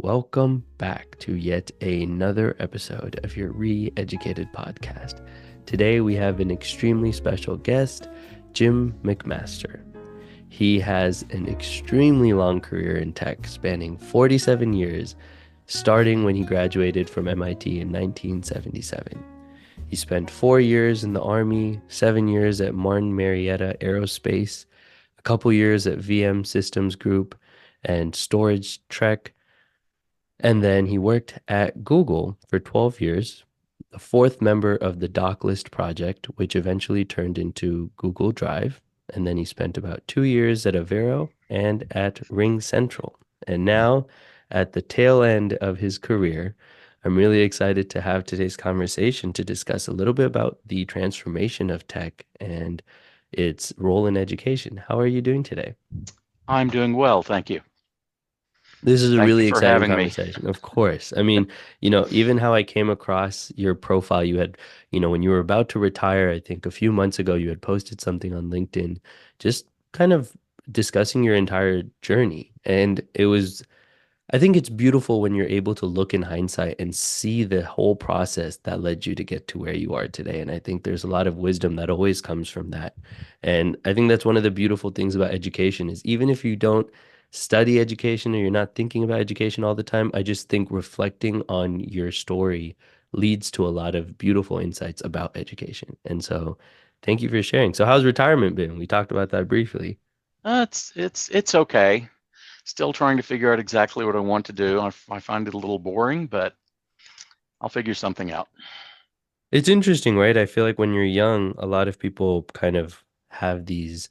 welcome back to yet another episode of your Re-Educated podcast. Today we have an extremely special guest, Jim McMaster. He has an extremely long career in tech, spanning 47 years, starting when he graduated from MIT in 1977. He spent 4 years in the Army, 7 years at Martin Marietta Aerospace, a couple years at VM Systems Group and Storage Trek, and then he worked at Google for 12 years, the fourth member of the Docklist project, which eventually turned into Google Drive. And then he spent about 2 years at Avero and at Ring Central. And now, at the tail end of his career, I'm really excited to have today's conversation to discuss a little bit about the transformation of tech and its role in education. How are you doing today? I'm doing well, thank you. This is a Thank you really for exciting having me. conversation, of course. I mean, even how I came across your profile, you had, when you were about to retire, I think a few months ago, you had posted something on LinkedIn, just kind of discussing your entire journey. And I think it's beautiful when you're able to look in hindsight and see the whole process that led you to get to where you are today. And I think there's a lot of wisdom that always comes from that. And I think that's one of the beautiful things about education is even if you don't study education or you're not thinking about education all the time, I just think reflecting on your story leads to a lot of beautiful insights about education. And so thank you for sharing. So how's retirement been? We talked about that briefly. It's okay. Still trying to figure out exactly what I want to do. I find it a little boring, but I'll figure something out. It's interesting, right? I feel like when you're young, a lot of people kind of have these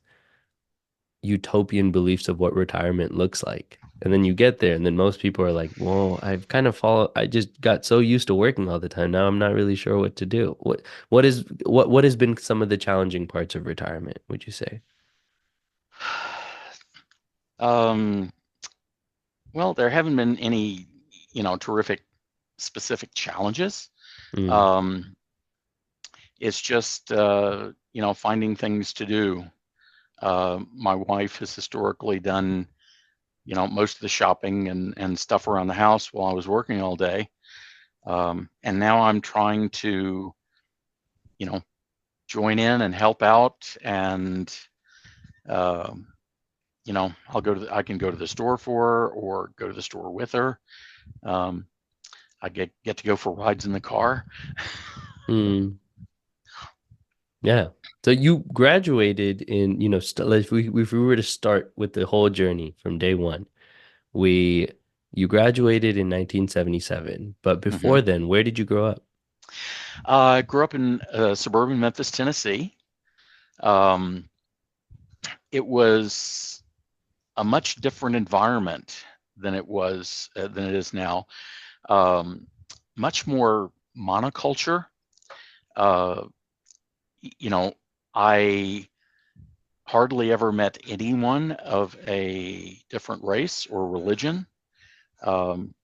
utopian beliefs of what retirement looks like. And then you get there, and then most people are like, "Well, I just got so used to working all the time. Now I'm not really sure what to do." What has been some of the challenging parts of retirement, would you say? Um, well, there haven't been any, terrific specific challenges. Mm, Um, it's just, finding things to do. My wife has historically done, most of the shopping and stuff around the house while I was working all day. And now I'm trying to, you know, join in and help out and um, I can go to the store for her or go to the store with her. um, I get to go for rides in the car. mm, yeah. So you graduated in, if we were to start with the whole journey from day one, we you graduated in 1977, but Hmm. before then, where did you grow up? I grew up in suburban Memphis, Tennessee. um, it was a much different environment than it is now. um, Much more monoculture. uh, you know I hardly ever met anyone of a different race or religion. Um,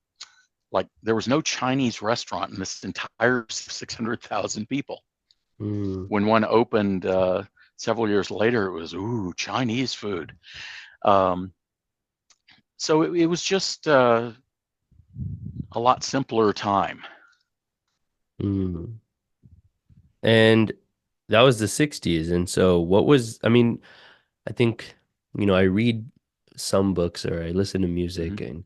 like there was no Chinese restaurant in this entire 600,000 people. Mm, When one opened several years later, it was Chinese food. Um, so it was just a lot simpler time. mm. And that was the 60s. And so I mean, I think, I read some books or I listen to Hmm. music and,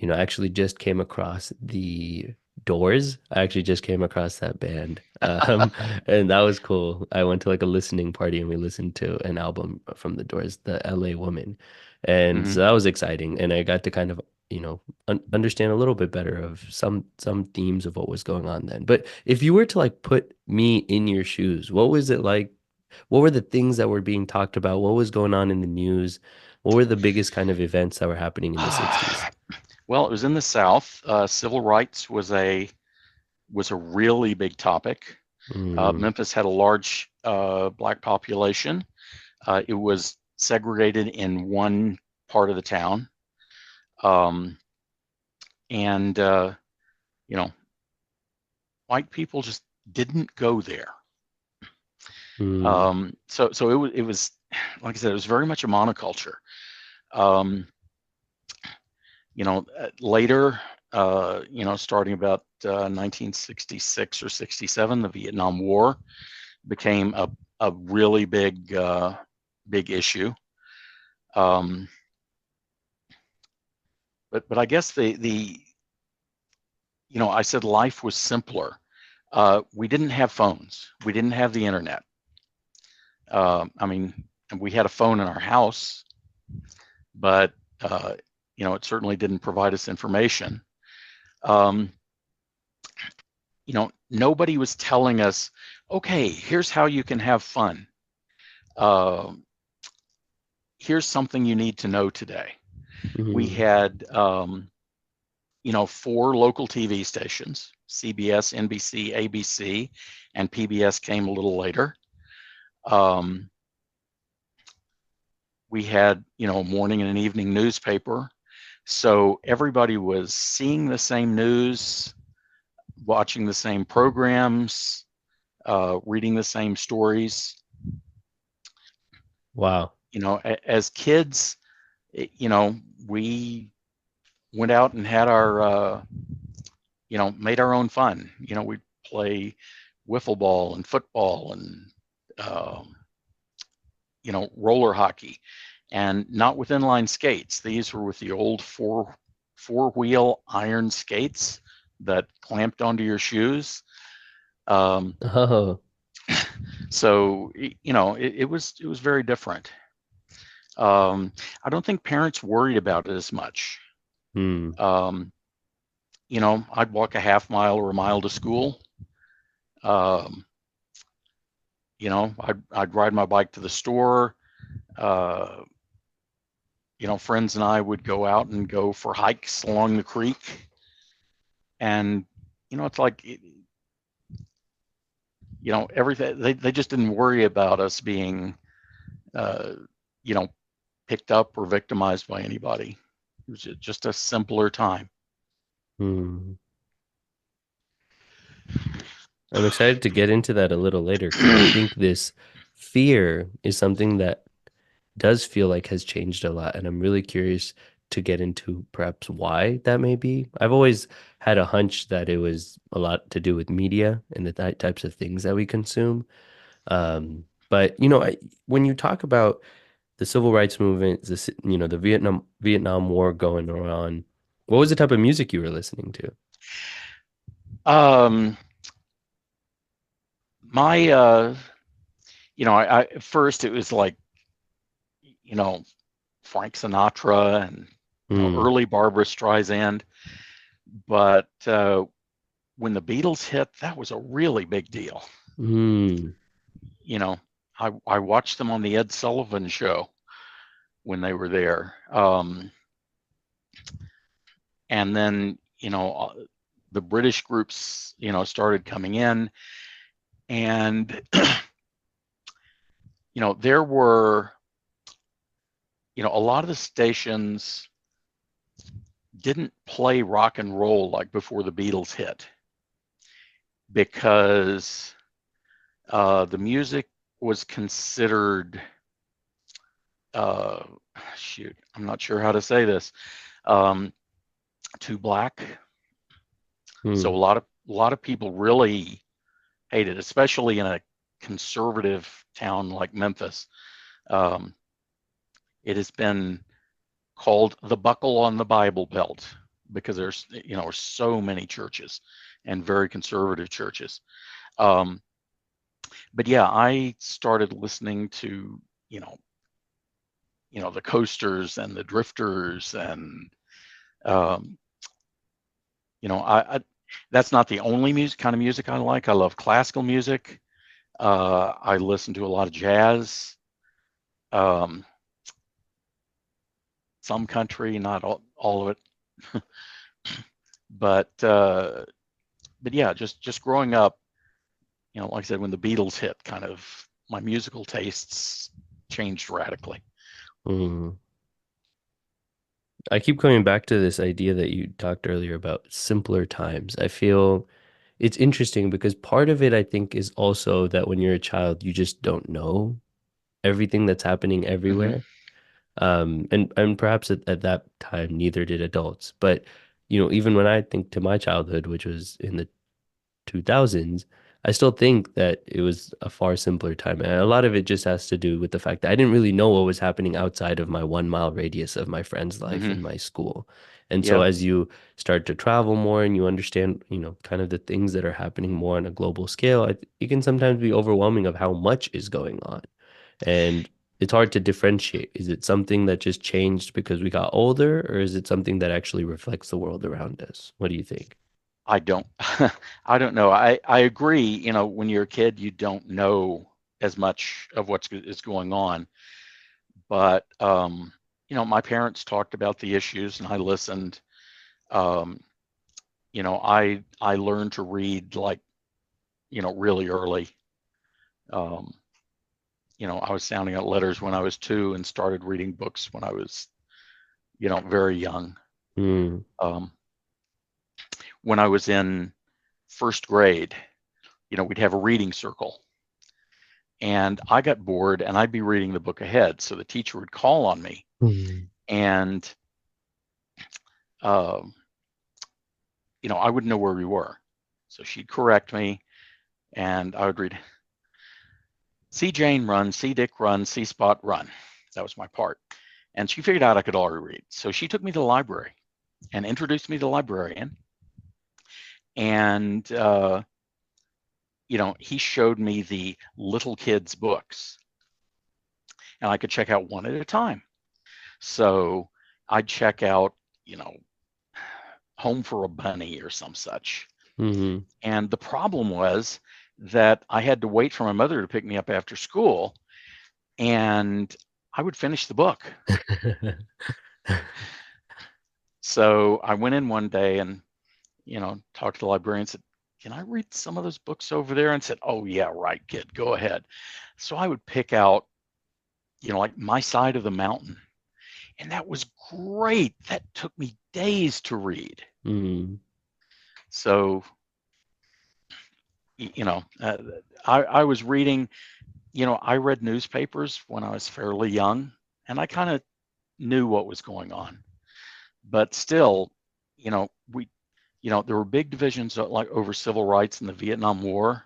I actually just came across the Doors. I actually just came across that band. And that was cool. I went to like a listening party and we listened to an album from the Doors, the LA Woman. And Hmm. so that was exciting. And I got to kind of, understand a little bit better of some themes of what was going on then. But if you were to like put me in your shoes, what was it like? What were the things that were being talked about? What was going on in the news? What were the biggest kind of events that were happening in the 60s? Well, it was in the South. Civil rights was a really big topic. Mm, Memphis had a large black population. It was segregated in one part of the town, um, and you know, white people just didn't go there. mm, So it was like I said, it was very much a monoculture. Um, Later, starting about 1966 or 67, the Vietnam War became a really big issue. Um, but I guess I said life was simpler. We didn't have phones. We didn't have the internet. I mean, we had a phone in our house, but it certainly didn't provide us information. Um, Nobody was telling us, okay, here's how you can have fun. Uh, Here's something you need to know today. We Mm-hmm. had, 4 local TV stations: CBS, NBC, ABC, and PBS came a little later. Um, we had, a morning and an evening newspaper. So everybody was seeing the same news, watching the same programs, reading the same stories. Wow. As kids, we went out and had made our own fun. We'd play wiffle ball and football and, um, roller hockey, and not with inline skates. These were with the old four wheel iron skates that clamped onto your shoes. Um, Oh. so it was very different. I don't think parents worried about it as much. Hmm. Um, I'd walk a half mile or a mile to school. Um, I'd ride my bike to the store. Uh, Friends and I would go out and go for hikes along the creek. And, it's like, everything, they just didn't worry about us being, uh, you know, picked up or victimized by anybody. It was just a simpler time. Hmm. I'm excited to get into that a little later because I think this fear is something that does feel like has changed a lot. And I'm really curious to get into perhaps why that may be. I've always had a hunch that it was a lot to do with media and the types of things that we consume. But when you talk about the civil rights movement, the Vietnam War going on, what was the type of music you were listening to? Um, my, at first it was like, you know, Frank Sinatra and, Hmm. early Barbara Streisand. But when the Beatles hit, that was a really big deal. Hmm. You know, I watched them on the Ed Sullivan Show when they were there. And then, the British groups, started coming in. And, there were, a lot of the stations didn't play rock and roll like before the Beatles hit, because the music was considered, uh, shoot, I'm not sure how to say this, um, too black. So Hmm. a lot of people really hate it, especially in a conservative town like Memphis. Um, it has been called the buckle on the Bible Belt because there's so many churches and very conservative churches. Um, but yeah, I started listening to the Coasters and the Drifters, and um, I that's not the only kind of music I like. I love classical music. I listen to a lot of jazz, um, some country, not all of it. But yeah, just growing up, like I said, when the Beatles hit, kind of my musical tastes changed radically. Hmm. I keep coming back to this idea that you talked earlier about simpler times. I feel it's interesting because part of it, I think, is also that when you're a child, you just don't know everything that's happening Hmm. everywhere. And perhaps at that time, neither did adults. But even when I think to my childhood, which was in the 2000s, I still think that it was a far simpler time. And a lot of it just has to do with the fact that I didn't really know what was happening outside of my 1 mile radius of my friend's life Hmm. in my school. And so Yep. as you start to travel more and you understand, kind of the things that are happening more on a global scale, it can sometimes be overwhelming of how much is going on. And it's hard to differentiate. Is it something that just changed because we got older, or is it something that actually reflects the world around us? What do you think? I don't, I don't know. I agree. When you're a kid, you don't know as much of what is going on. But my parents talked about the issues, and I listened. Um, I learned to read like really early. Um, I was sounding out letters when I was 2 and started reading books when I was very young. Mm, Um, when I was in first grade, we'd have a reading circle, and I got bored and I'd be reading the book ahead. So the teacher would call on me, mm, and um, I wouldn't know where we were. So she'd correct me, and I would read, see Jane run, see Dick run, see Spot run. That was my part. And she figured out I could already read. So she took me to the library and introduced me to the librarian. And, he showed me the little kids' books, and I could check out one at a time. So I'd check out, you know, Home for a Bunny or some such. mm, And the problem was that I had to wait for my mother to pick me up after school, and I would finish the book. mm. So I went in one day and, talked to the librarian and said, can I read some of those books over there? And said, oh, yeah, right, kid, go ahead. So I would pick out, like My Side of the Mountain. And that was great. That took me days to read. Mm, So, you know, I was reading, I read newspapers when I was fairly young, and I kind of knew what was going on. But still, we, there were big divisions like over civil rights in the Vietnam War,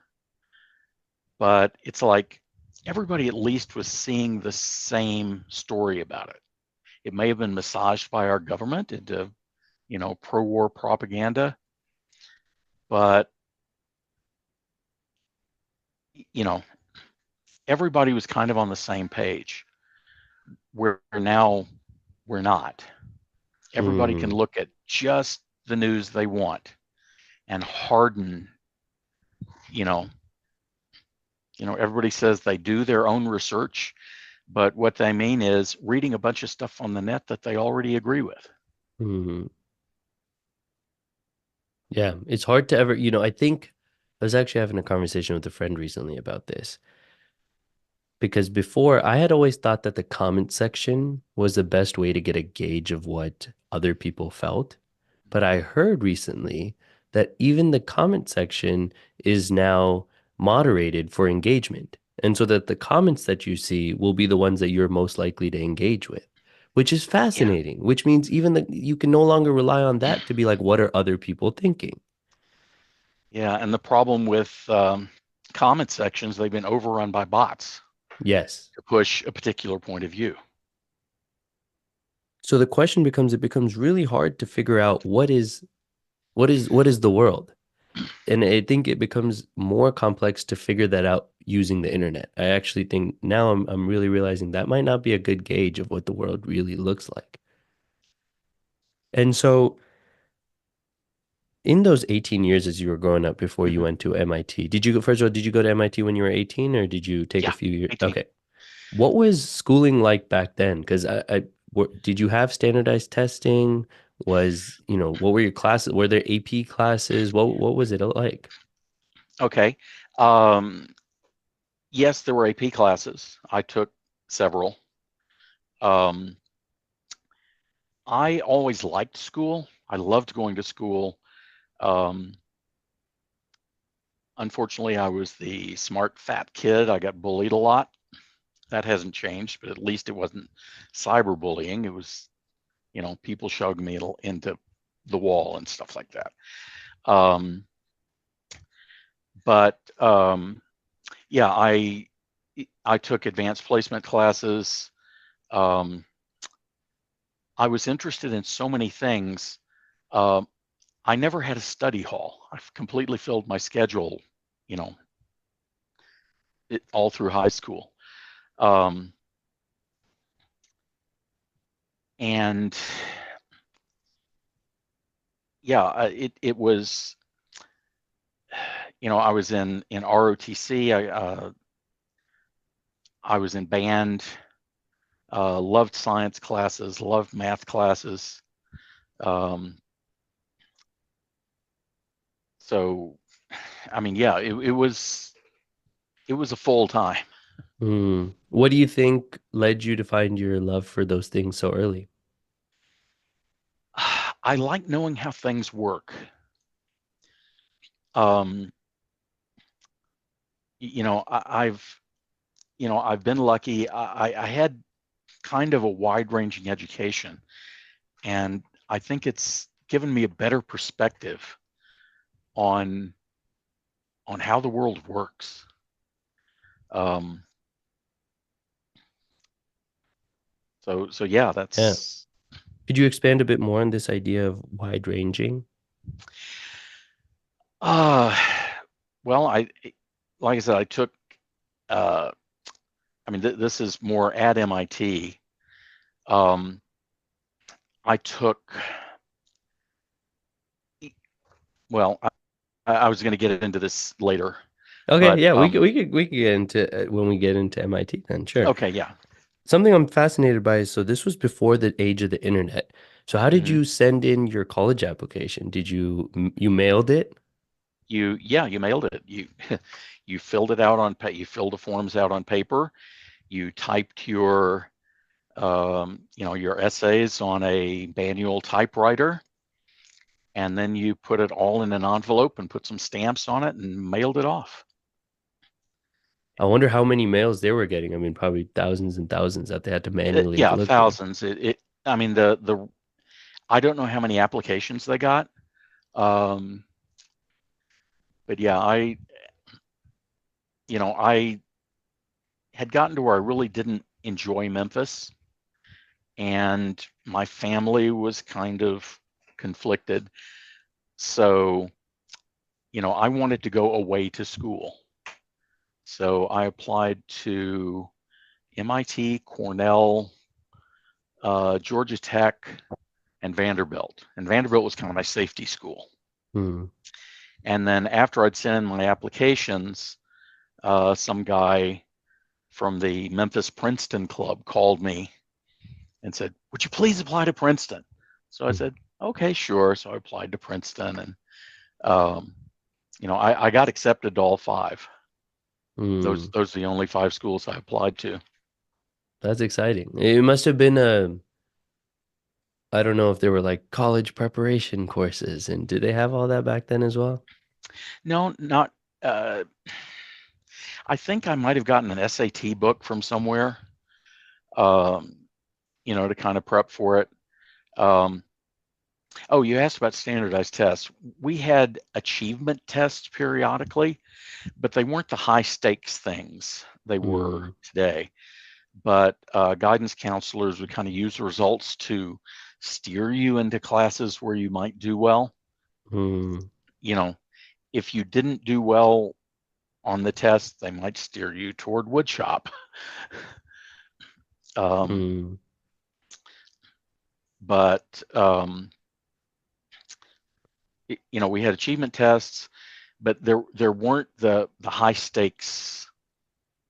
but it's like everybody at least was seeing the same story about it. It may have been massaged by our government into, pro-war propaganda, but you know, everybody was kind of on the same page. Where now we're not. Everybody can mm, look at just the news they want and harden, you know, everybody says they do their own research, but what they mean is reading a bunch of stuff on the net that they already agree with. mm. Yeah, it's hard to ever, I think I was actually having a conversation with a friend recently about this because before I had always thought that the comment section was the best way to get a gauge of what other people felt. But I heard recently that even the comment section is now moderated for engagement. And so that the comments that you see will be the ones that you're most likely to engage with, which is Yeah. fascinating, which means even that you can no longer rely on that to be like, what are other people thinking? Yeah. And the problem with comment sections, they've been overrun by bots Yes. to push a particular point of view. So the question becomes, it becomes really hard to figure out what is the world? And I think it becomes more complex to figure that out using the internet. I actually think now I'm really realizing that might not be a good gauge of what the world really looks like. And so in those 18 years as you were growing up before you Hmm. went to MIT, first of all, did you go to MIT when you were 18 or did you take a Yeah. few years? 18. Okay. What was schooling like back then? Because did you have standardized testing? What were your classes? Were there AP classes? What was it like? Okay. Um, yes, there were AP classes. I took several. Um, I always liked school. I loved going to school. Um, Unfortunately, I was the smart fat kid. I got bullied a lot. That hasn't changed, but at least it wasn't cyberbullying. It was, people shoved me into, the wall and stuff like that. Um, but yeah, I took advanced placement classes. Um, I was interested in so many things. Uh, I never had a study hall. I've completely filled my schedule, you know, all through high school. Um, and yeah, it was, I was in ROTC. I was in band. Loved science classes. Loved math classes. Um, so, I mean, yeah, it was a full time. Hmm. What do you think led you to find your love for those things so early? I like knowing how things work. Um, I've been lucky. I had kind of a wide-ranging education, and I think it's given me a better perspective on how the world works. Um, so yeah, Yeah. that's Could you expand a bit more on this idea of wide ranging? uh well, like I said, I took uh I mean this is more at MIT. Um, I took well, I was going to get into this later, Okay, but yeah, we could get into when we get into MIT then, sure. okay, yeah. Something I'm fascinated by is so this was before the age of the internet. So how did hmm you send in your college application? Did you mailed it? you mailed it. You filled it out on you filled the forms out on paper. You typed your essays on a manual typewriter, and then you put it all in an envelope and put some stamps on it and mailed it off. I wonder how many mails they were getting. I mean, probably thousands and thousands that they had to manually Yeah, look through. thousands. I mean, the I don't know how many applications they got. Um, but yeah, I had gotten to where I really didn't enjoy Memphis, and my family was kind of conflicted. So, I wanted to go away to school. So I applied to MIT, Cornell, Georgia Tech, and Vanderbilt. And Vanderbilt was kind of my safety school. Hmm. And then after I'd sent in my applications, some guy from the Memphis Princeton Club called me and said, "Would you please apply to Princeton?" So I said, "Okay, sure." So I applied to Princeton, and um, I got accepted to all five. Those Hmm. those are the only five schools I applied to. That's exciting. It must have been I don't know if there were like college preparation courses, and did they have all that back then as well? No, not. Uh, I think I might have gotten an SAT book from somewhere, um, to kind of prep for it. Um, oh, you asked about standardized tests. We had achievement tests periodically, but they weren't the high stakes things they were Hmm. today. But guidance counselors would kind of use the results to steer you into classes where you might do well. Hmm. You know, if you didn't do well on the test, they might steer you toward woodshop. Um, Hmm. but we had achievement tests, but there weren't the high stakes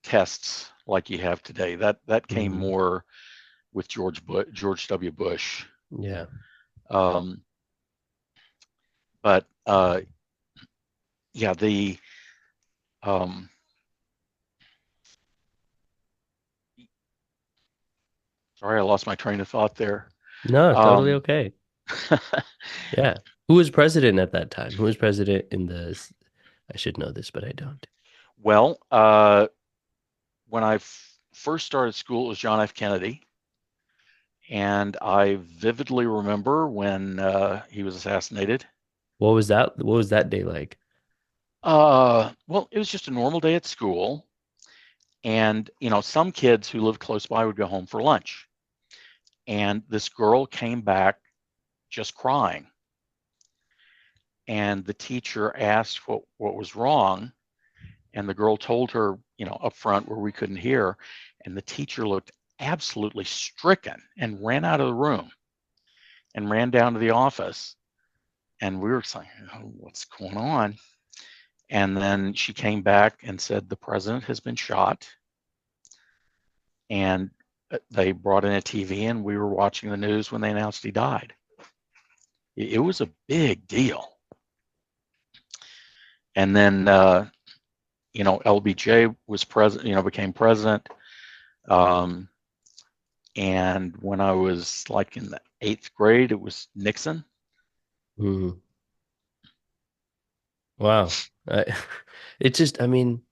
tests like you have today. That came Hmm. more with George W. Bush. Yeah. Um, but yeah, the um, sorry, I lost my train of thought there. No, totally Um, okay. Yeah. Who was president at that time? Who was president in I should know this, but I don't. well, when I first started school, it was John F. Kennedy, And I vividly remember when he was assassinated. What was that? What was that day like? Well, it was just a normal day at school. And, some kids who lived close by would go home for lunch. And this girl came back just crying. And the teacher asked what was wrong. And the girl told her, up front where we couldn't hear. And the teacher looked absolutely stricken and ran out of the room and ran down to the office. And we were saying, oh, what's going on? And then she came back and said, the president has been shot. And they brought in a TV, and we were watching the news when they announced he died. It was a big deal. And then, LBJ was president, became president. And when I was like in the 8th grade, it was Nixon. Mhm. Wow. I, it's just, I mean,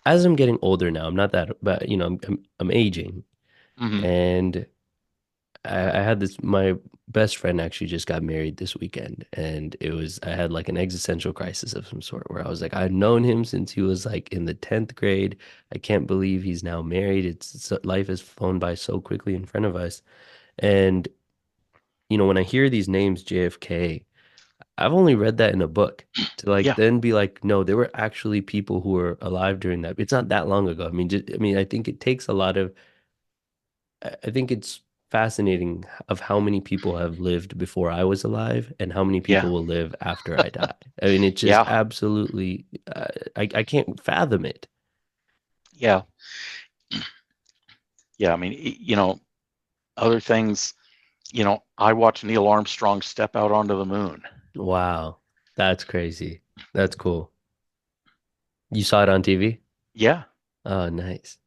as I'm getting older now, I'm not that, but I'm aging, Mm-hmm. and I had this. My best friend actually just got married this weekend, and I had like an existential crisis of some sort where I was like, I've known him since he was like in the 10th grade. I can't believe he's now married. Life has flown by so quickly in front of us, and when I hear these names, JFK. I've only read that in a book to like Yeah, then be like, no, there were actually people who were alive during that. It's not that long ago. I think it takes a lot of, I think it's fascinating of how many people have lived before I was alive and how many yeah, people will live after I die. I mean, it's just yeah, absolutely, I can't fathom it. yeah, yeah. I mean, other things. I watched Neil Armstrong step out onto the moon. Wow. That's crazy. That's cool. You saw it on TV? Yeah. Oh, nice.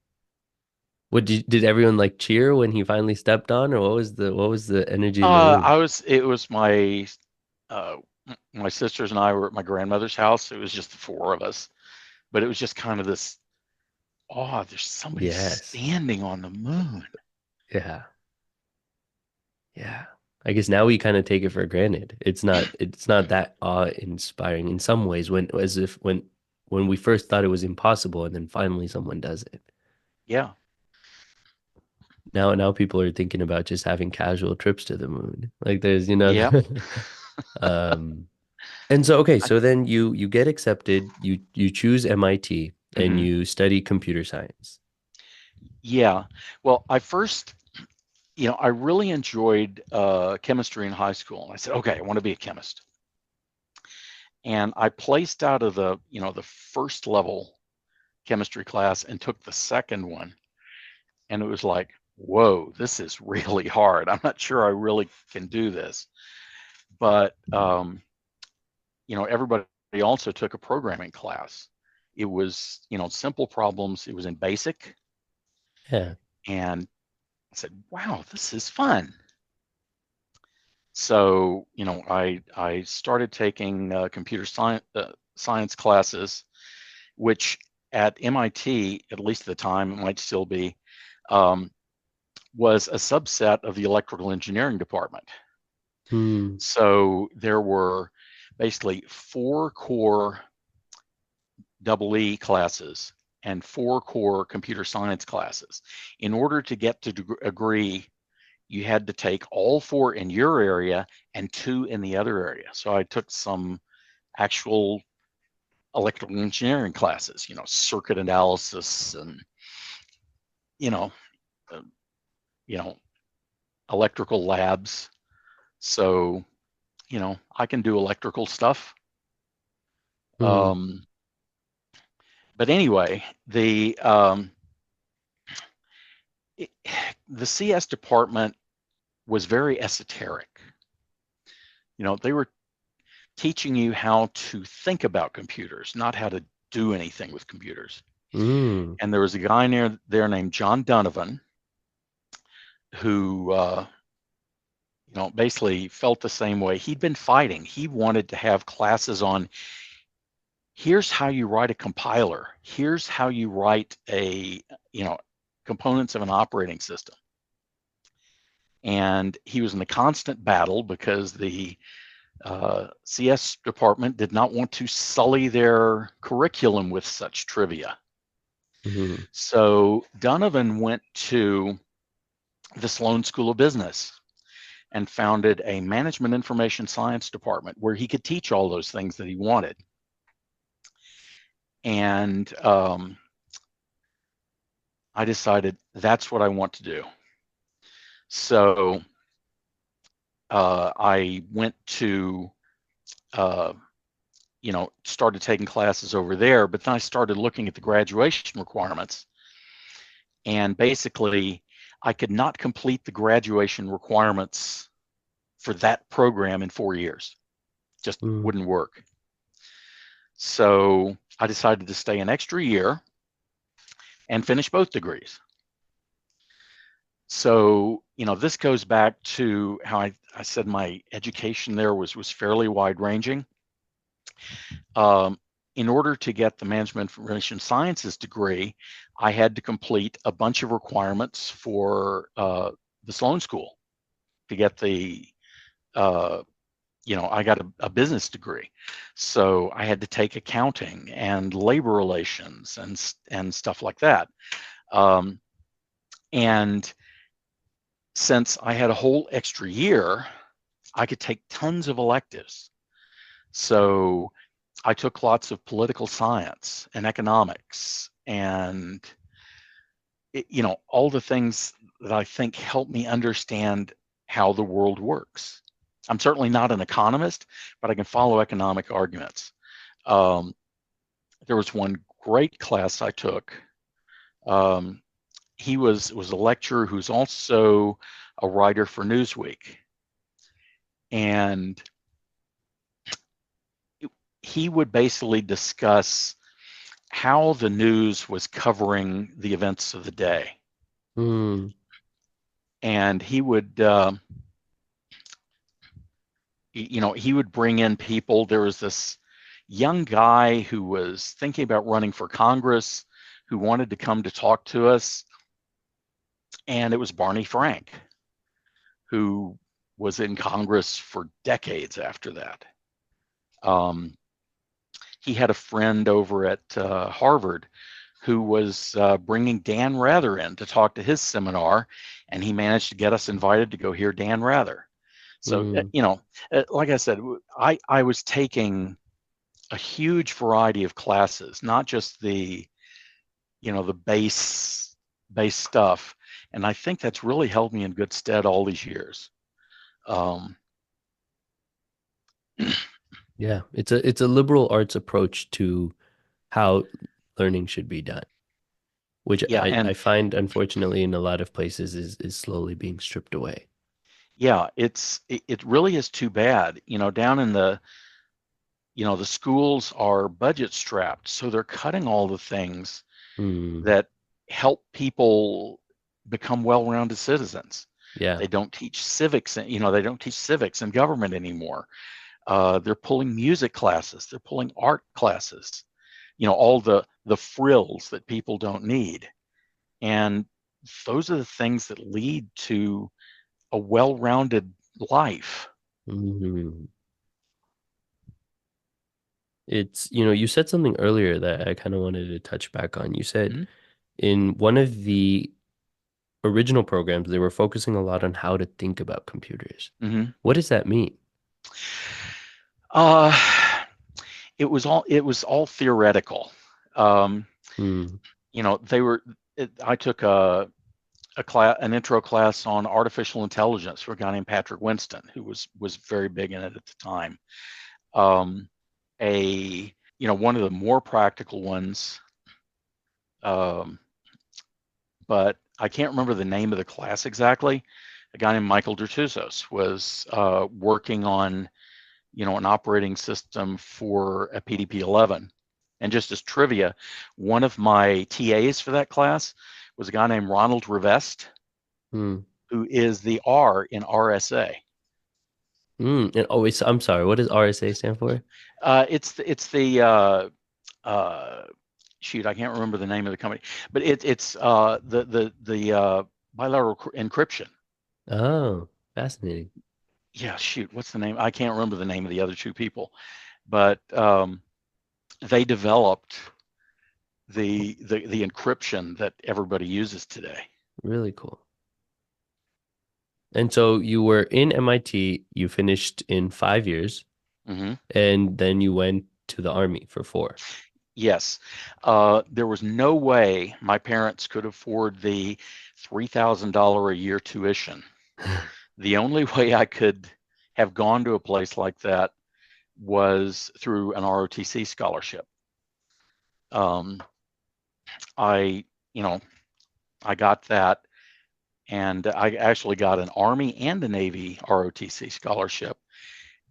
Did everyone like cheer when he finally stepped on, or what was the energy in the room? It was uh, my sisters and I were at my grandmother's house. It was just the four of us, but it was just kind of this, oh, there's somebody Yes. standing on the moon. Yeah. Yeah. I guess now we kind of take it for granted. It's not that awe-inspiring in some ways when we first thought it was impossible and then finally someone does it. Yeah. Now people are thinking about just having casual trips to the moon. Like there's, Yeah. um and so okay, I, so then you get accepted, you choose MIT and mhm. you study computer science. Yeah. Well, I really enjoyed chemistry in high school. And I said, okay, I want to be a chemist. And I placed out of the first level chemistry class and took the second one. And it was like, whoa, this is really hard. I'm not sure I really can do this. But, everybody also took a programming class. It was, simple problems. It was in basic. Yeah. And I said, wow, this is fun. So, I started taking computer science classes, which at MIT, at least at the time, it might still be, um, was a subset of the electrical engineering department. Hmm. So there were basically four core double E classes and four core computer science classes. In order to get to degree, you had to take all four in your area and two in the other area. So I took some actual electrical engineering classes, circuit analysis and, you know, uh, you know, electrical labs. So, I can do electrical stuff. Hmm. Um, but anyway, it, the CS department was very esoteric. They were teaching you how to think about computers, not how to do anything with computers. Hmm. And there was a guy near there named John Donovan who, basically felt the same way. He'd been fighting. He wanted to have classes on here's how you write a compiler. Here's how you write components of an operating system. And he was in a constant battle because the CS department did not want to sully their curriculum with such trivia. Mhm. So Donovan went to the Sloan School of Business and founded a management information science department where he could teach all those things that he wanted. And I decided that's what I want to do. So I went to, started taking classes over there, but then I started looking at the graduation requirements. And basically, I could not complete the graduation requirements for that program in 4 years. Just Mm. wouldn't work. So I decided to stay an extra year and finish both degrees. So, this goes back to how I said my education there was fairly wide ranging. In order to get the management information sciences degree, I had to complete a bunch of requirements for the Sloan School to get the, I got a business degree. So I had to take accounting and labor relations and stuff like that. And since I had a whole extra year, I could take tons of electives. So I took lots of political science and economics and, all the things that I think help me understand how the world works. I'm certainly not an economist, but I can follow economic arguments. Um, there was one great class I took. Um, he was a lecturer who's also a writer for Newsweek. And he would basically discuss how the news was covering the events of the day. Mm. And he would, he would bring in people. There was this young guy who was thinking about running for Congress who wanted to come to talk to us. And it was Barney Frank, who was in Congress for decades after that. He had a friend over at Harvard who was bringing Dan Rather in to talk to his seminar, and he managed to get us invited to go hear Dan Rather. So, Mm. like I said, I was taking a huge variety of classes, not just the, the base stuff. And I think that's really held me in good stead all these years. Um, Yeah, it's a liberal arts approach to how learning should be done, which yeah, I and find unfortunately in a lot of places is slowly being stripped away. yeah, it really is too bad. Down in the schools are budget strapped, so they're cutting all the things Mm. that help people become well-rounded citizens. Yeah. They don't teach civics, they don't teach civics in government anymore. They're pulling music classes, they're pulling art classes, all the frills that people don't need. And those are the things that lead to a well-rounded life. Mhm. You said something earlier that I kind of wanted to touch back on. You said Mhm. in one of the original programs, they were focusing a lot on how to think about computers. Mhm. What does that mean? Uh, it was all theoretical. Um, Hmm. they were. I took an intro class on artificial intelligence for a guy named Patrick Winston, who was very big in it at the time. Um, a one of the more practical ones, um, but I can't remember the name of the class exactly. A guy named Michael Dertuzos was working on an operating system for a PDP-11. And just as trivia, one of my TAs for that class was a guy named Ronald Rivest, Hmm. who is the R in RSA. And always, I'm sorry, what does RSA stand for? It's the shoot, I can't remember the name of the company, but it's the bilateral encryption. Oh, fascinating. Yeah, shoot, what's the name? I can't remember the name of the other two people, but they developed the encryption that everybody uses today. Really cool. And so you were in MIT, you finished in 5 years, Hmm. and then you went to the Army for four. Yes, there was no way my parents could afford the $3,000 a year tuition. The only way I could have gone to a place like that was through an ROTC scholarship. Um, I, you know, I got that, and I actually got an Army and a Navy ROTC scholarship.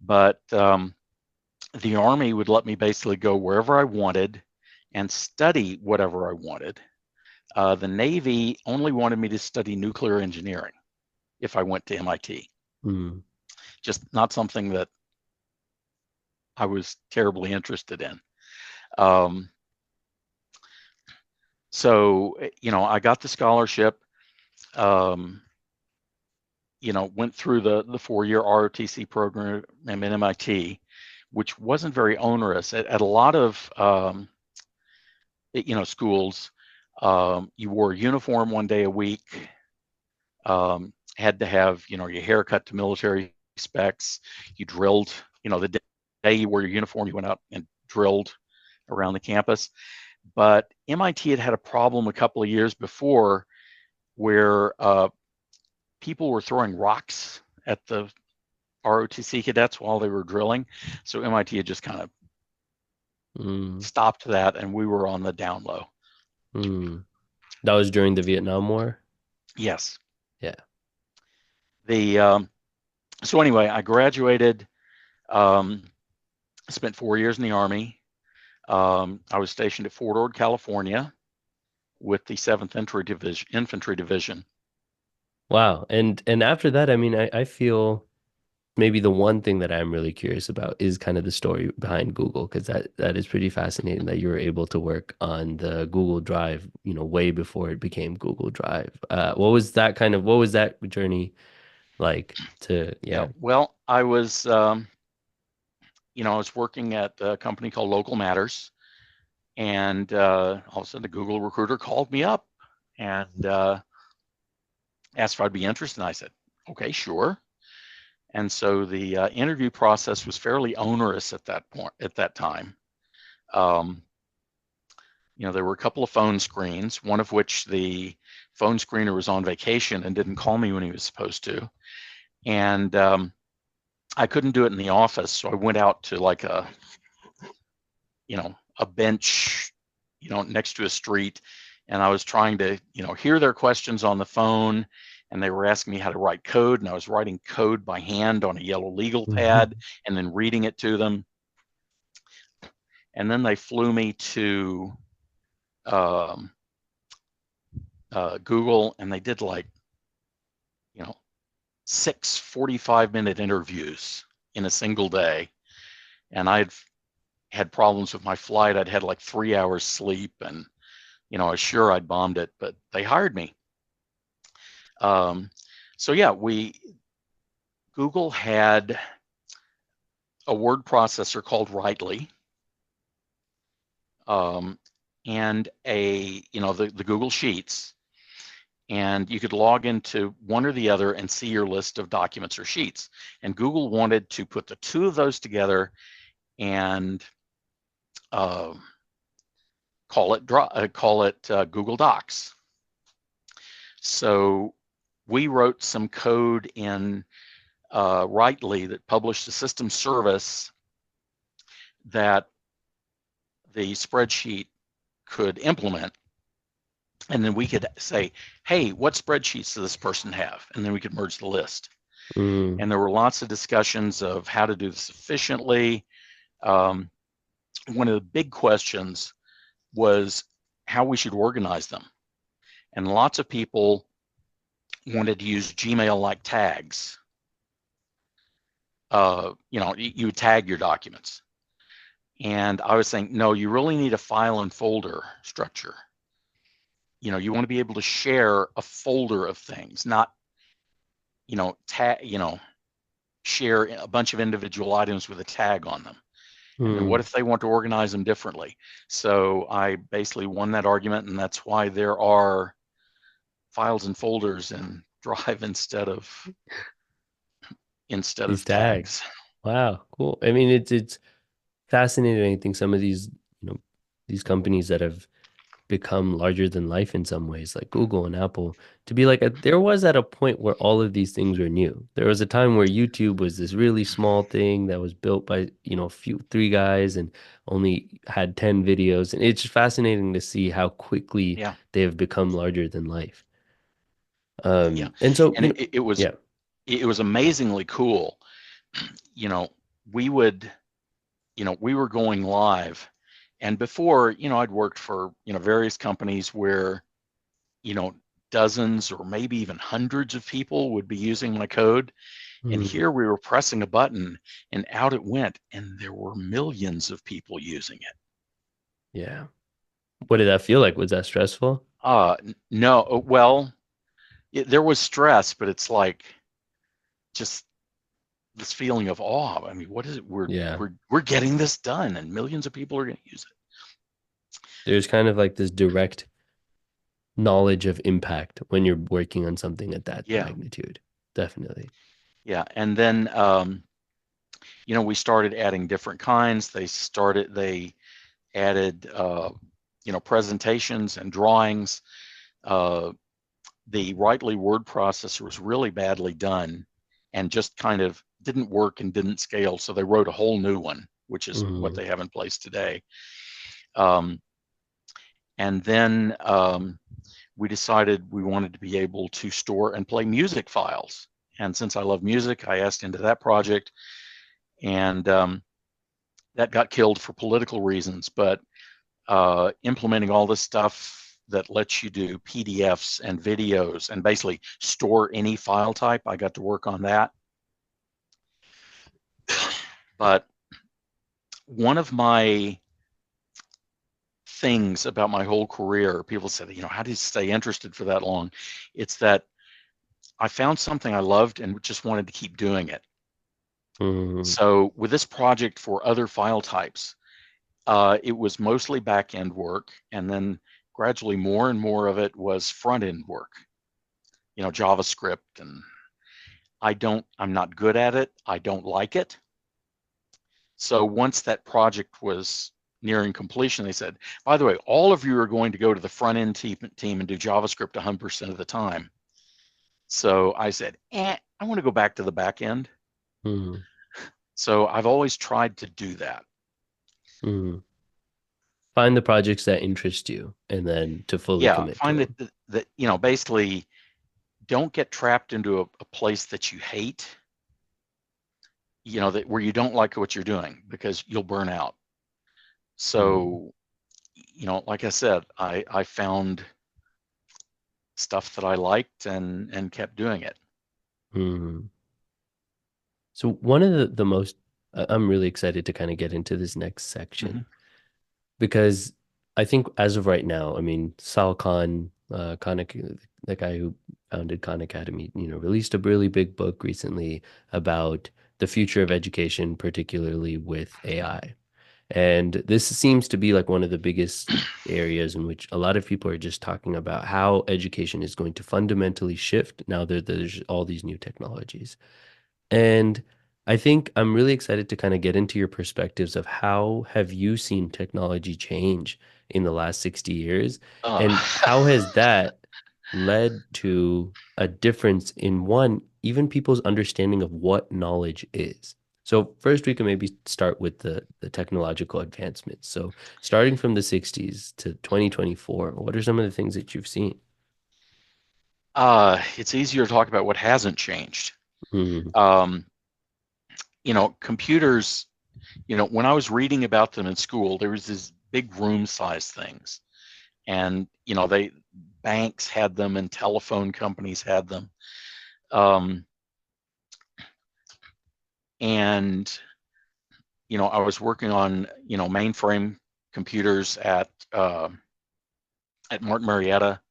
But the Army would let me basically go wherever I wanted and study whatever I wanted. The Navy only wanted me to study nuclear engineering if I went to MIT. Hmm. Just not something that I was terribly interested in. Um, I got the scholarship. Um, Went through the 4 year ROTC program at MIT, which wasn't very onerous. At a lot of schools, you wore a uniform 1 day a week. Had to have your hair cut to military specs. You drilled. The day you wore your uniform, you went out and drilled around the campus. But MIT had a problem a couple of years before where people were throwing rocks at the ROTC cadets while they were drilling. So MIT had just kind of Mm. stopped that, and we were on the down low. Mm. That was during the Vietnam War. Yes. Yeah. The So anyway, I graduated. Um, Spent 4 years in the Army. I was stationed at Fort Ord, California, with the Seventh Infantry Division. Wow. And after that, I mean, I feel maybe the one thing that I'm really curious about is kind of the story behind Google, because that is pretty fascinating that you were able to work on the Google Drive, way before it became Google Drive. What was that journey like to, Yeah. yeah. Well, I was working at a company called Local Matters, and all of a sudden, the Google recruiter called me up and asked if I'd be interested. And I said, "Okay, sure." And so the interview process was fairly onerous at that point. At that time, um, there were a couple of phone screens, one of which the phone screener was on vacation and didn't call me when he was supposed to, and I couldn't do it in the office, so I went out to like a bench, next to a street, and I was trying to, hear their questions on the phone, and they were asking me how to write code, and I was writing code by hand on a yellow legal pad and then reading it to them. And then they flew me to um, Google, and they did like, you know, 6 45-minute interviews in a single day. And I'd had problems with my flight. I'd had like 3 hours sleep, and I was sure I'd bombed it, but they hired me. Um, so yeah, Google had a word processor called Writely, um, and the Google Sheets, and you could log into one or the other and see your list of documents or sheets. And Google wanted to put the two of those together and uh, call it Google Docs. So we wrote some code in Writely that published a system service that the spreadsheet could implement. And then we could say, hey, what spreadsheets does this person have? And then we could merge the list. Mm. And there were lots of discussions of how to do this efficiently. Um, One of the big questions was how we should organize them. And lots of people wanted to use Gmail like tags. You would tag your documents. And I was saying, no, you really need a file and folder structure. You want to be able to share a folder of things, not share a bunch of individual items with a tag on them. And then what Hmm. if they want to organize them differently? So I basically won that argument, and that's why there are files and folders in Drive instead These of tags. tags. Wow, cool. I mean, it's fascinating. I think some of these, these companies that have become larger than life in some ways, like Google and Apple, to be like there was at a point where all of these things were new. There was a time where YouTube was this really small thing that was built by, three guys and only had 10 videos. And it's just fascinating to see how quickly Yeah, they have become larger than life. yeah, And so, and it was yeah. amazingly cool. You know, we would, we were going live, and before, I'd worked for various companies where you know dozens or maybe even hundreds of people would be using my code. And Mm, here we were pressing a button and out it went, and there were millions of people using it. yeah. What did that feel like? Was that stressful? No, well, there was stress, but it's like just this feeling of awe. I mean, what is it? Yeah. We're getting this done, and millions of people are going to use it. There's kind of like this direct knowledge of impact when you're working on something at that Yeah, magnitude. Definitely. yeah. And then we started adding different kinds. They added presentations and drawings. Uh, the Rightly word processor was really badly done and just kind of didn't work and didn't scale. So they wrote a whole new one, which is what Hmm. they have in place today. Um, and then we decided we wanted to be able to store and play music files. And since I love music, I asked into that project, and that got killed for political reasons. But implementing all this stuff that lets you do PDFs and videos and basically store any file type, I got to work on that. But one of my things about my whole career, people said, how do you stay interested for that long? It's that I found something I loved and just wanted to keep doing it. Hmm. So with this project for other file types, it was mostly back end work, and then gradually more and more of it was front end work, JavaScript. And I'm not good at it. I don't like it. So once that project was nearing completion, they said, by the way, all of you are going to go to the front end team and do JavaScript 100% of the time. So I said, I want to go back to the back end. Hmm. So I've always tried to do that. Hmm. Find the projects that interest you and then to fully Yeah, commit to find them. that basically don't get trapped into a place that you hate, that where you don't like what you're doing, because you'll burn out. Hmm. So, like I said, I found stuff that I liked and kept doing it. Hmm. So one of the most, I'm really excited to kind of get into this next Mm-hmm. section because I think as of right now, I mean, Sal Khan, the guy who founded Khan Academy, released a really big book recently about the future of education, particularly with AI. And this seems to be like one of the biggest areas in which a lot of people are just talking about how education is going to fundamentally shift now that there's all these new technologies. And I think I'm really excited to kind of get into your perspectives of how have you seen technology change in the last 60 years, Uh, and how has that led to a difference in one, even people's understanding of what knowledge is. So first we can maybe start with the technological advancements. So starting from the 60s to 2024, what are some of the things that you've seen? it's easier to talk about what hasn't changed. Mm, Um, Computers, when I was reading about them in school, there was these big room size things. And, banks had them and telephone companies had them. Um, and, I was working on, mainframe computers at Martin Marietta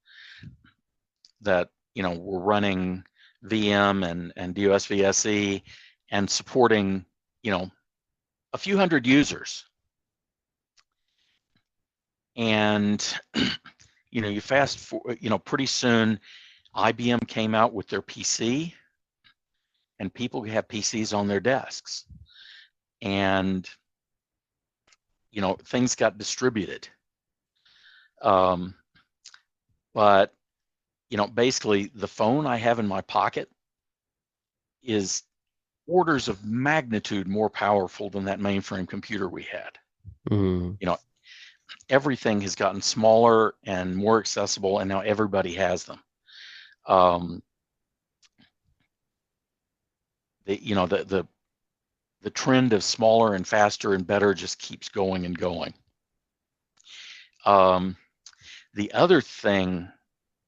that, were running VM and DOSVSE and supporting, a few hundred users. And, you fast forward, pretty soon IBM came out with their PC, and people have PCs on their desks. And, things got distributed. But, basically the phone I have in my pocket is orders of magnitude more powerful than that mainframe computer we had. Mm. Everything has gotten smaller and more accessible, and now everybody has them. The trend of smaller and faster and better just keeps going and going. The other thing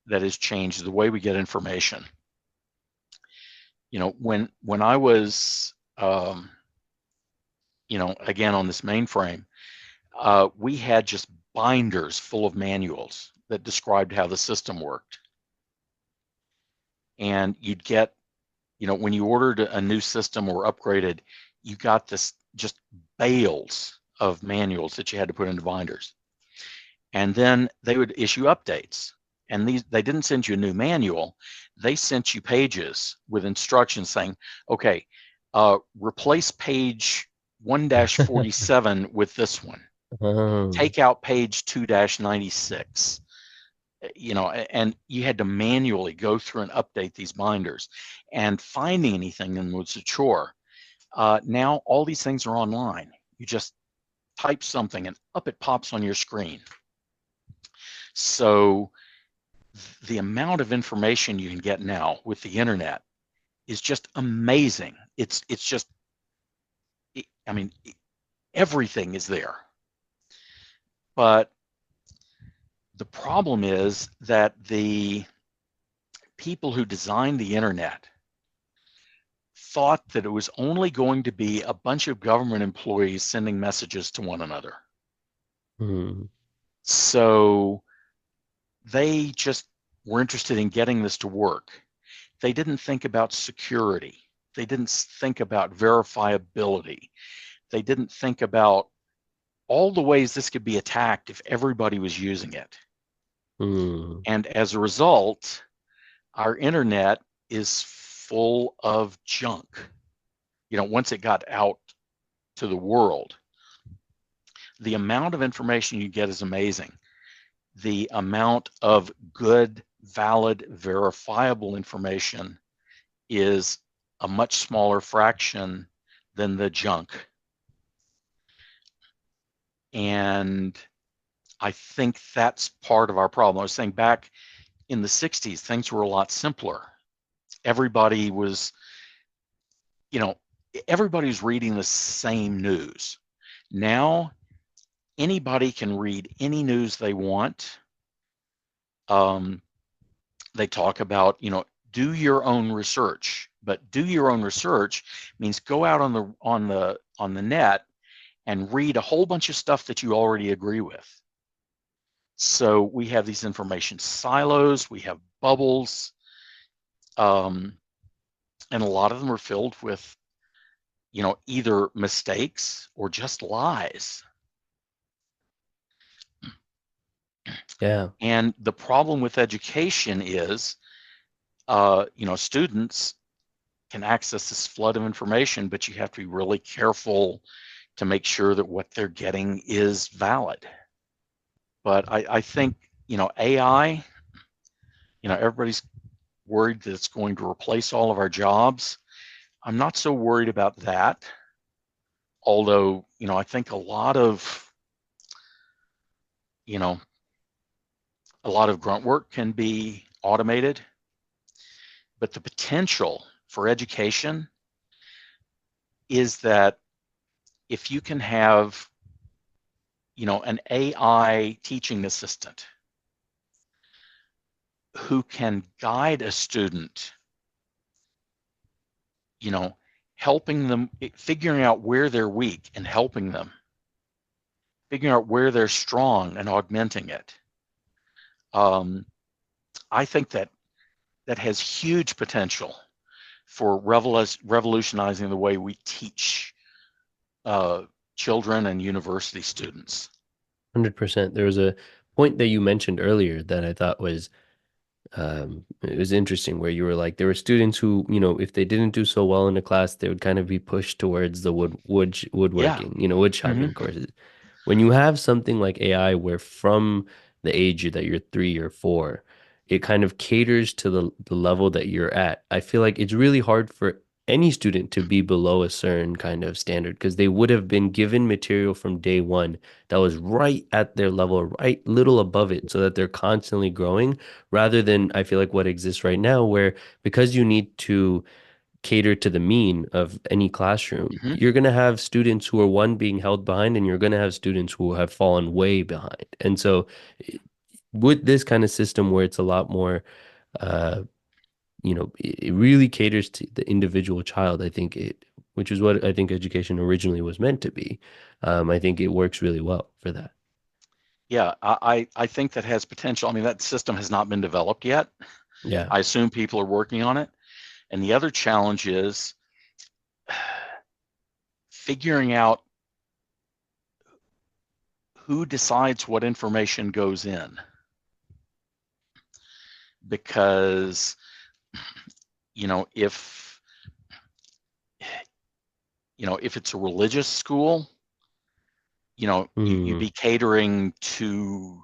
that has changed is the way we get information. When I was, again on this mainframe, we had just binders full of manuals that described how the system worked. And you'd get, when you ordered a new system or upgraded, you got this just bales of manuals that you had to put into binders. And then they would issue updates. And they didn't send you a new manual. They sent you pages with instructions saying, okay, replace page 1-47 with this one. Oh. Take out page 2-96. And you had to manually go through and update these binders, and finding anything in was a chore. Now all these things are online. You just type something and up it pops on your screen. So the amount of information you can get now with the internet is just amazing. It's just, everything is there. But the problem is that the people who designed the internet thought that it was only going to be a bunch of government employees sending messages to one another. Mm. So they just were interested in getting this to work. They didn't think about security. They didn't think about verifiability. They didn't think about all the ways this could be attacked if everybody was using it. Mm. And as a result, our internet is full of junk. Once it got out to the world, the amount of information you get is amazing. The amount of good, valid, verifiable information is a much smaller fraction than the junk. And I think that's part of our problem. I was saying back in the 60s, things were a lot simpler. Everybody was, everybody's reading the same news. Now, anybody can read any news they want. They talk about, do your own research, but do your own research means go out on the net and read a whole bunch of stuff that you already agree with. So we have these information silos, we have bubbles, and a lot of them are filled with, either mistakes or just lies. Yeah. And the problem with education is, students can access this flood of information, but you have to be really careful to make sure that what they're getting is valid. But I think, AI, everybody's worried that it's going to replace all of our jobs. I'm not so worried about that. Although, I think a lot of grunt work can be automated, but the potential for education is that if you can have, an AI teaching assistant who can guide a student, helping them, figuring out where they're weak and helping them, figuring out where they're strong and augmenting it. I think that has huge potential for revolutionizing the way we teach uh, children and university students. 100%. There was a point that you mentioned earlier that I thought was it was interesting where you were like there were students who, if they didn't do so well in a class, they would kind of be pushed towards the Yeah. woodworking, wood Hmm. shoping courses. When you have something like AI where from the age that you're 3 or 4, it kind of caters to the level that you're at. I feel like it's really hard for any student to be below a certain kind of standard because they would have been given material from day one that was right at their level, right little above it, so that they're constantly growing rather than I feel like what exists right now, where because you need to cater to the mean of any classroom, Hmm. you're going to have students who are one being held behind, and you're going to have students who have fallen way behind. And so, i- with this kind of system where it's a lot more, uh, it really caters to the individual child, which is what I think education originally was meant to be. I think it works really well for that. Yeah, I think that has potential. I mean, that system has not been developed yet. Yeah. I assume people are working on it. And the other challenge is figuring out who decides what information goes in. Because, if if it's a religious school, you'd Mm, be catering to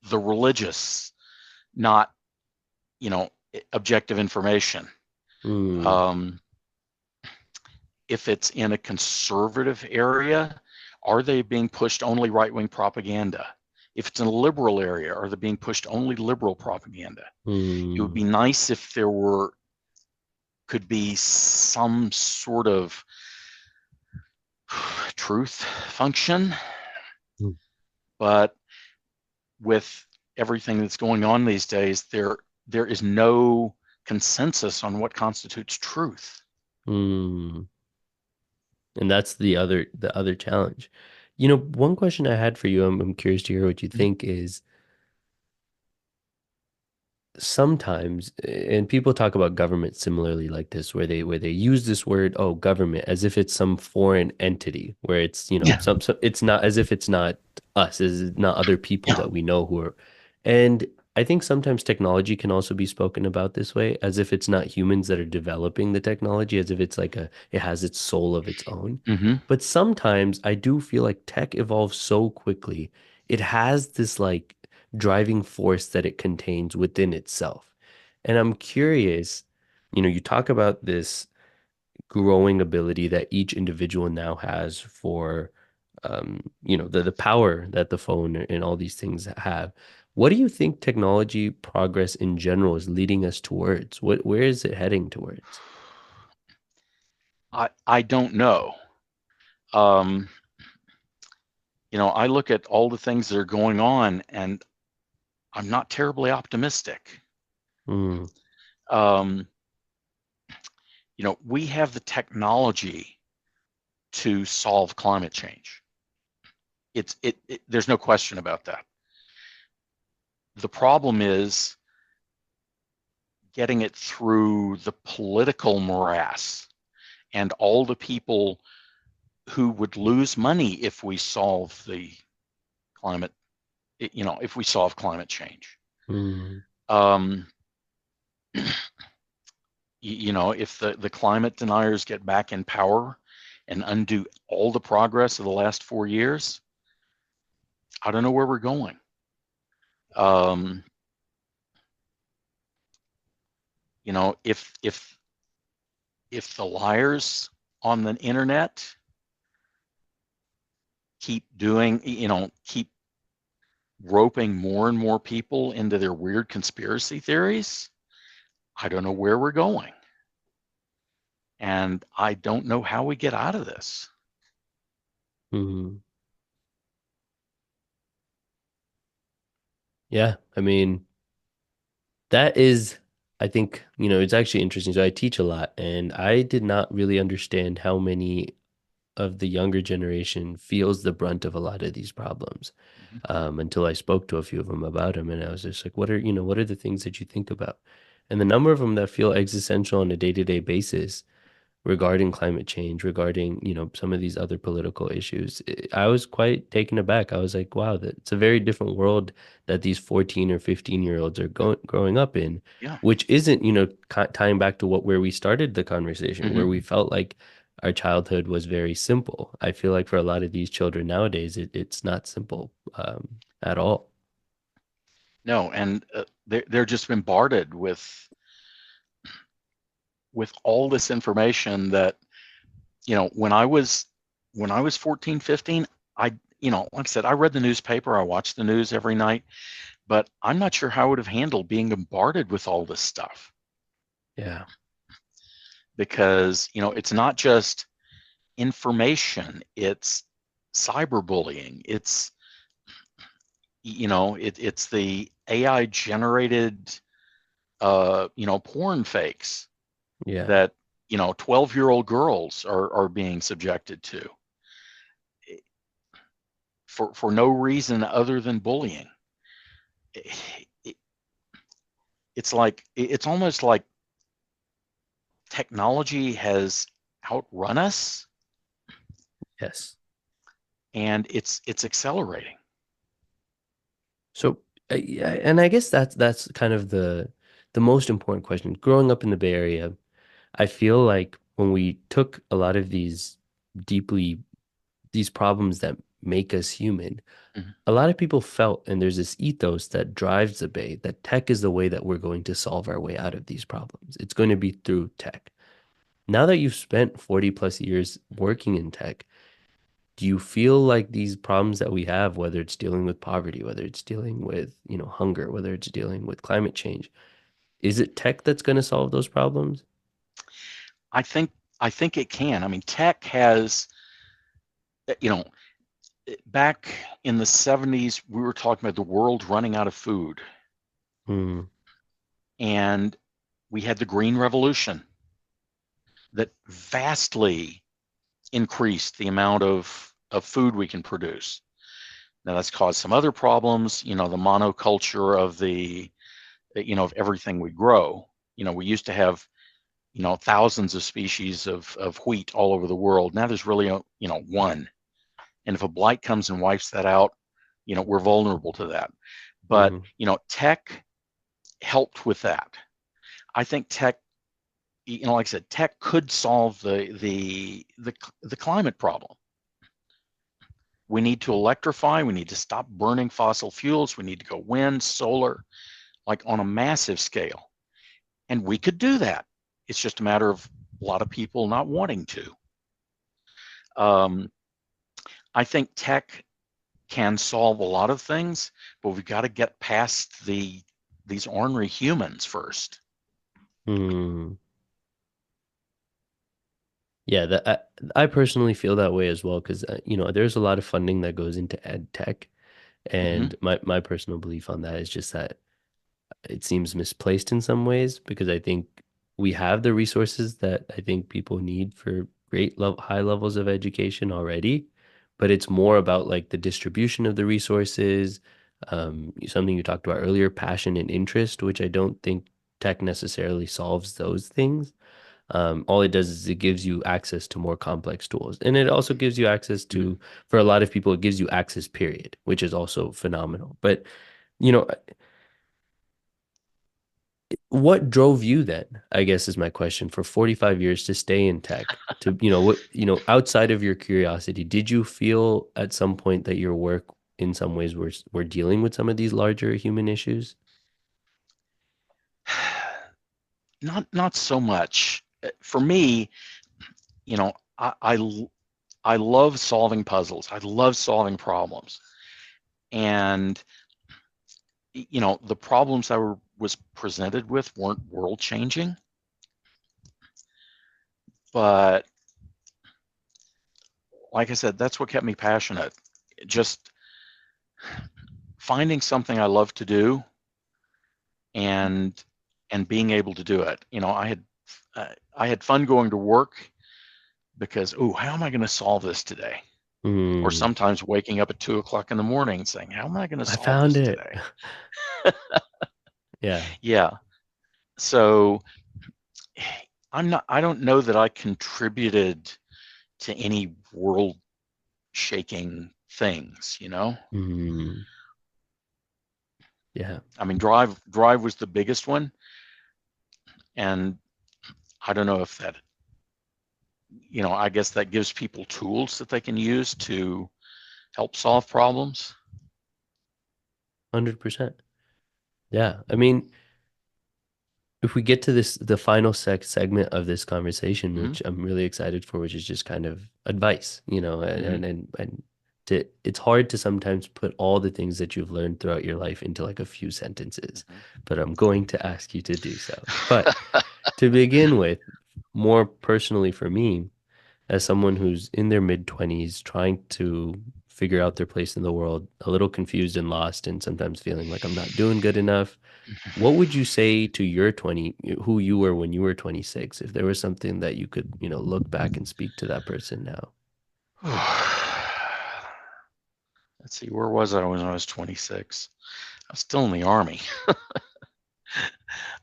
the religious, not, objective information. mm, Um, if it's in a conservative area, are they being pushed only right-wing propaganda? If it's in a liberal area, are they being pushed only liberal propaganda? It would mm, be nice if there could be some sort of truth function, mm, but with everything that's going on these days, there is no consensus on what constitutes truth. mm. And that's the other challenge. One question I had for you, I'm curious to hear what you Mhm. think is sometimes, and people talk about government similarly like this, where they use this word, oh, government, as if it's some foreign entity, where it's, Yeah, it's not as if it's not us, as not other people yeah. that we know who are, and I think sometimes technology can also be spoken about this way, as if it's not humans that are developing the technology, as if it's like it has its soul of its own. Hmm. But sometimes I do feel like tech evolves so quickly. It has this like driving force that it contains within itself. And I'm curious, you talk about this growing ability that each individual now has for, the power that the phone and all these things have. What do you think technology progress in general is leading us towards? Where is it heading towards? I don't know. Um, I look at all the things that are going on, and I'm not terribly optimistic. Mm, Um, we have the technology to solve climate change. There's no question about that. The problem is getting it through the political morass and all the people who would lose money if we solve the climate, if we solve climate change. mm, Um, if the climate deniers get back in power and undo all the progress of the last 4 years, I don't know where we're going. Um, if the liars on the internet keep roping more and more people into their weird conspiracy theories, I don't know where we're going. And I don't know how we get out of this. mm. Yeah, I mean, that is, I think, it's actually interesting. So I teach a lot, and I did not really understand how many of the younger generation feels the brunt of a lot of these problems, Mhm. until I spoke to a few of them about them, and I was just like, what are the things that you think about? and the number of them that feel existential on a day-to-day basis regarding climate change, regarding, some of these other political issues. I was quite taken aback. I was like, wow, it's a very different world that these 14 or 15-year-olds are growing up in, Yeah. which isn't, tying back to where we started the conversation, where Hmm. we felt like our childhood was very simple. I feel like for a lot of these children nowadays, it's not simple at all. No, and they're just bombarded with all this information that, when I was 14, 15, I, like I said, I read the newspaper, I watched the news every night, but I'm not sure how I would have handled being bombarded with all this stuff, Yeah. because, it's not just information, it's cyberbullying, it's the AI generated, porn fakes Yeah. that, 12-year-old girls are being subjected to for no reason other than bullying. It, it's almost like technology has outrun us, Yes. and it's accelerating. So, yeah, and I guess that's kind of the most important question. Growing up in the Bay Area, I feel like when we took a lot of deeply these problems that make us human, Mhm. a lot of people felt, and there's this ethos that drives the Bay, that tech is the way that we're going to solve our way out of these problems. It's going to be through tech. Now that you've spent 40 plus years working in tech, do you feel like these problems that we have, whether it's dealing with poverty, whether it's dealing with, hunger, whether it's dealing with climate change, is it tech that's going to solve those problems? I think I think it can. I mean, tech has, you know, back in the 70s, we were talking about the world running out of food, Hmm. and we had the Green Revolution that vastly increased the amount of food we can produce. Now that's caused some other problems, the monoculture of of everything we grow. We used to have, thousands of species of wheat all over the world. Now there's really, one. And if a blight comes and wipes that out, we're vulnerable to that. But, Hmm. tech helped with that. I think tech, like I said, tech could solve the climate problem. We need to electrify. We need to stop burning fossil fuels. We need to go wind, solar, like on a massive scale. And we could do that. It's just a matter of a lot of people not wanting to. Um, I think tech can solve a lot of things, but we've got to get past these ornery humans first. Hmm. Yeah, I personally feel that way as well because there's a lot of funding that goes into ed tech, Hmm. and my personal belief on that is just that it seems misplaced in some ways because I think we have the resources that I think people need for high levels of education already, but it's more about like the distribution of the resources, something you talked about earlier, passion and interest, which I don't think tech necessarily solves those things. All it does is it gives you access to more complex tools. And it also gives you access Hmm. to, for a lot of people, it gives you access, period, which is also phenomenal. But, you know, what drove you then, I guess is my question, for 45 years to stay in tech? To, outside of your curiosity, did you feel at some point that your work in some ways were dealing with some of these larger human issues? Not so much. For me, I love solving puzzles. I love solving problems. And the problems was presented with weren't world changing, but like I said, that's what kept me passionate. Just finding something I love to do, and being able to do it. I had fun going to work because, oh, how am I going to solve this today? Or Hmm. sometimes waking up at 2 o'clock in the morning and saying, how am I going to I solve found this it. today? Yeah. Yeah. So I don't know that I contributed to any world shaking things. Mm, yeah, I mean, Drive was the biggest one, and I don't know if I guess that gives people tools that they can use to help solve problems. 100%. Yeah. I mean, if we get to the final segment of this conversation, Hmm. which I'm really excited for, which is just kind of advice, and Hmm. it's hard to sometimes put all the things that you've learned throughout your life into like a few sentences, but I'm going to ask you to do so. But to begin with, more personally for me, as someone who's in their mid 20s trying to figure out their place in the world, a little confused and lost, and sometimes feeling like I'm not doing good enough, what would you say to your 20, who you were when you were 26, if there was something that you could, look back and speak to that person now? Let's see, where was I when I was 26? I was still in the Army.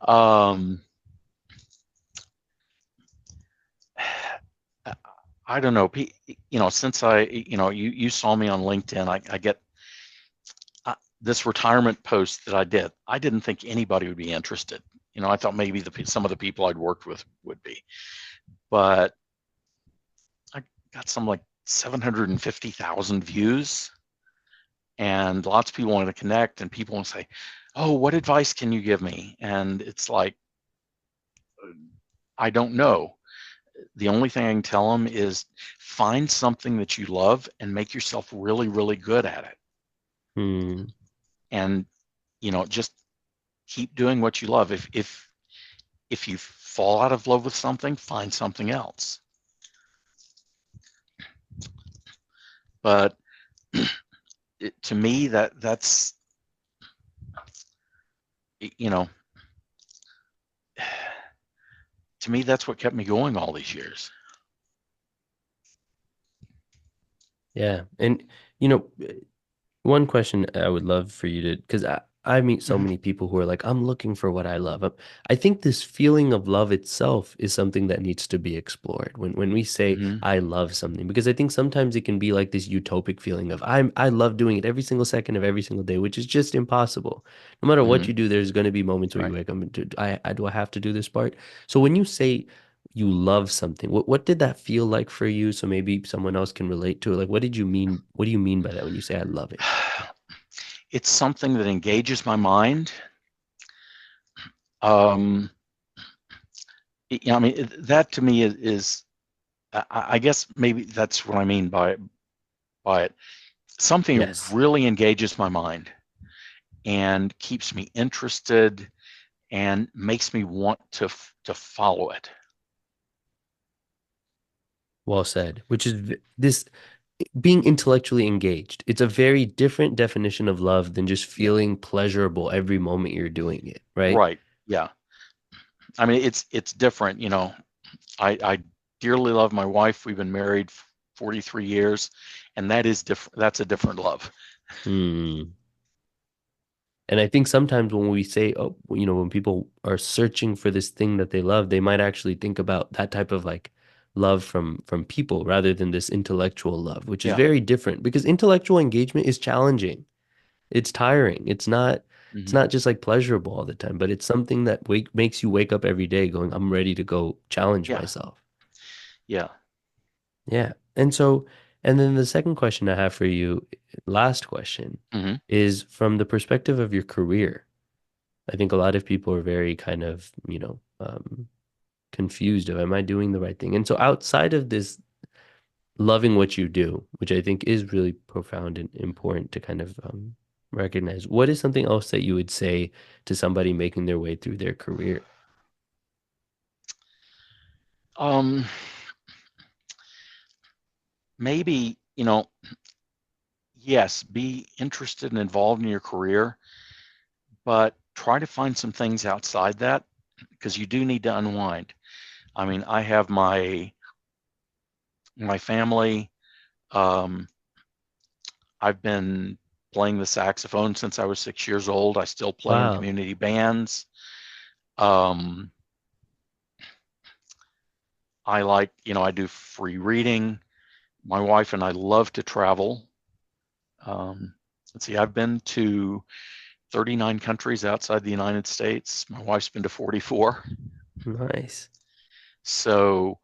Um, I don't know. Since you saw me on LinkedIn, I get this retirement post that I did. I didn't think anybody would be interested. I thought maybe some of the people I'd worked with would be, but I got some like 750,000 views, and lots of people want to connect, and people want to say, "Oh, what advice can you give me?" And it's like, I don't know. The only thing I can tell them is find something that you love and make yourself really, really good at it. Hmm. And, just keep doing what you love. If you fall out of love with something, find something else. But to me, that's, you know, to me, that's what kept me going all these years. Yeah. And, you know, one question I would love for you to, because I meet so Hmm. many people who are like, I'm looking for what I love. I think this feeling of love itself is something that needs to be explored. When we say Hmm. I love something, because I think sometimes it can be like this utopic feeling of I love doing it every single second of every single day, which is just impossible. No matter what Hmm. you do, there's going to be moments where you Right. wake up and do I have to do this part? So when you say you love something, what did that feel like for you? So maybe someone else can relate to it. Like, what did you mean? What do you mean by that when you say I love it? It's something that engages my mind. Um, I mean, that to me is I guess maybe that's what I mean by it. Something that Yes. really engages my mind and keeps me interested and makes me want to follow it. Well said. Which is this being intellectually engaged. It's a very different definition of love than just Yeah. feeling pleasurable every moment you're doing it, right? Right. Yeah. I mean, it's different. I dearly love my wife. We've been married 43 years, and that is different. That's a different love. Hmm. And I think sometimes when we say, oh, when people are searching for this thing that they love, they might actually think about that type of like love from people rather than this intellectual love, which is Yeah. very different because intellectual engagement is challenging. It's tiring. It's Hmm. not just like pleasurable all the time, but it's something that makes you wake up every day going, I'm ready to go challenge Yeah. myself. Yeah. Yeah. And then the second question I have for you, last question, Hmm. is from the perspective of your career. I think a lot of people are very kind of, confused of, am I doing the right thing? And so outside of this loving what you do, which I think is really profound and important to kind of recognize, what is something else that you would say to somebody making their way through their career? Um, maybe, yes, be interested and involved in your career, but try to find some things outside that because you do need to unwind. I mean, I have my family. Um, I've been playing the saxophone since I was 6 years old. I still play in Wow. community bands. Um, I like, I do free reading. My wife and I love to travel. Let's see, I've been to 39 countries outside the United States. My wife's been to 44. Nice. So,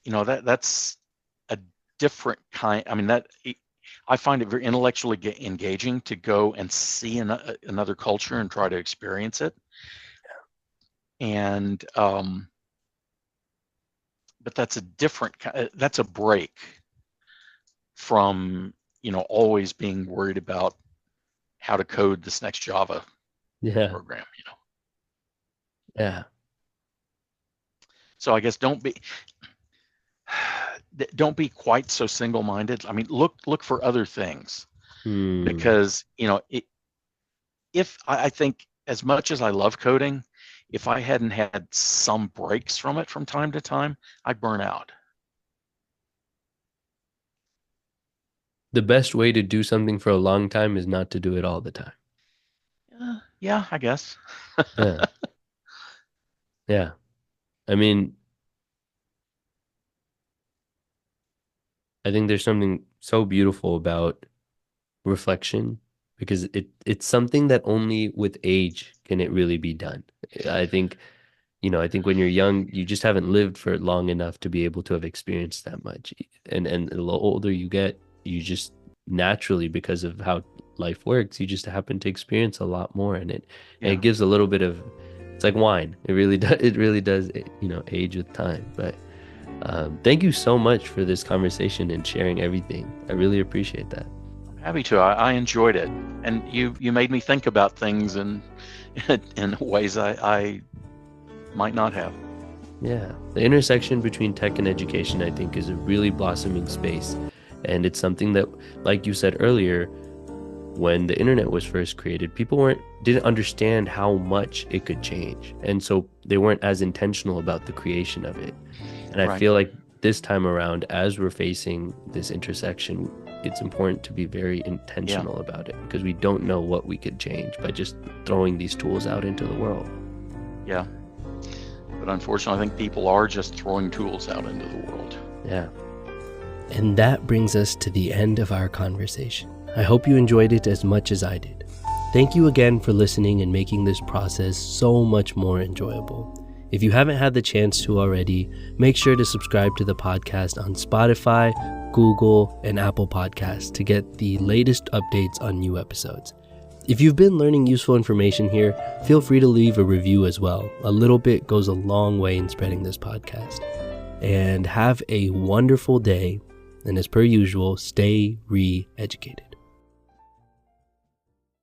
that's a different kind. I mean, I find it very intellectually engaging to go and see another culture and try to experience it. And, but that's that's a break from, always being worried about how to code this next Java Yeah. program, Yeah. So I guess don't be quite so single-minded. I mean, look for other things, because if I think, as much as I love coding, if I hadn't had some breaks from it from time to time, I'd burn out. The best way to do something for a long time is not to do it all the time. Yeah, I guess. Yeah. Yeah. I mean, I think there's something so beautiful about reflection, because it's something that only with age can it really be done. I think, I think when you're young, you just haven't lived for long enough to be able to have experienced that much. And the older you get, you just naturally, because of how life works, you just happen to experience a lot more in it. And it gives a little bit of, it's like wine. It really does, age with time. But thank you so much for this conversation and sharing everything. I really appreciate that. Happy to. I enjoyed it, and you made me think about things in ways I might not have. Yeah, the intersection between tech and education, I think, is a really blossoming space, and it's something that, like you said earlier, when the internet was first created, people didn't understand how much it could change, and so they weren't as intentional about the creation of it. And I feel like this time around, as we're facing this intersection, it's important to be very intentional about it, because we don't know what we could change by just throwing these tools out into the world. Yeah. But unfortunately, I think people are just throwing tools out into the world. Yeah. And that brings us to the end of our conversation. I hope you enjoyed it as much as I did. Thank you again for listening and making this process so much more enjoyable. If you haven't had the chance to already, make sure to subscribe to the podcast on Spotify, Google, and Apple Podcasts to get the latest updates on new episodes. If you've been learning useful information here, feel free to leave a review as well. A little bit goes a long way in spreading this podcast. And have a wonderful day. And as per usual, stay re-educated.